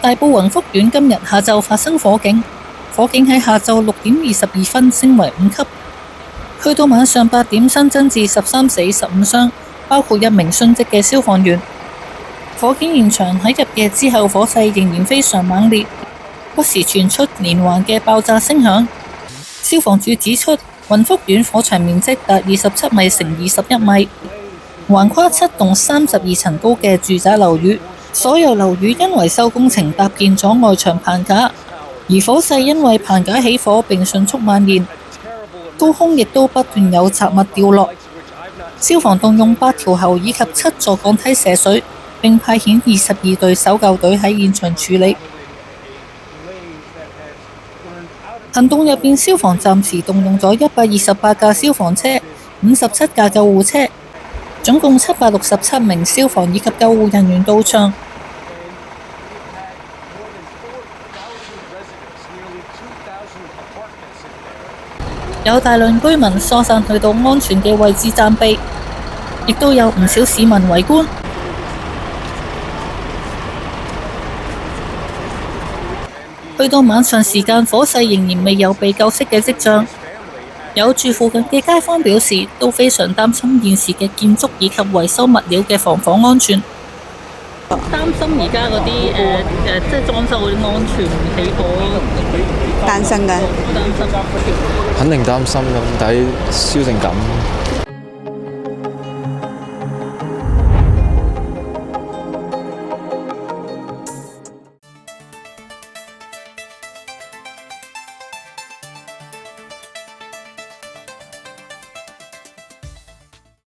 大埔雲福苑今日下晝發生火警，火警喺下晝6:22升為5級，去到晚上8點新增至13死15傷，包括1名殉職嘅消防員。火警現場喺入夜之後，火勢仍然非常猛烈，不時傳出連環嘅爆炸聲響。消防處指出，雲福苑火場面積達27米乘21米，橫跨7棟32層高嘅住宅樓宇，所有樓宇因維修工程搭建咗外牆棚架，而火勢因為棚架起火並迅速蔓延，高空亦都不斷有雜物掉落。消防動用8條喉以及7座鋼梯射水，並派遣22隊搜救隊喺現場處理。行動入邊，消防暫時動用咗128架消防車、57架救護車，總共767名消防以及救護人員到場。有大量居民疏散去到安全嘅位置暫避，亦都有唔少市民圍觀。去到晚上時間，火勢仍然未有被救熄嘅跡象。有住附近嘅街坊表示，都非常擔心現時嘅建築以及維修物料嘅防火安全。擔心而家嗰啲即係裝修嗰啲安全起火，擔心㗎。擔心。肯定擔心㗎，咁睇燒成咁。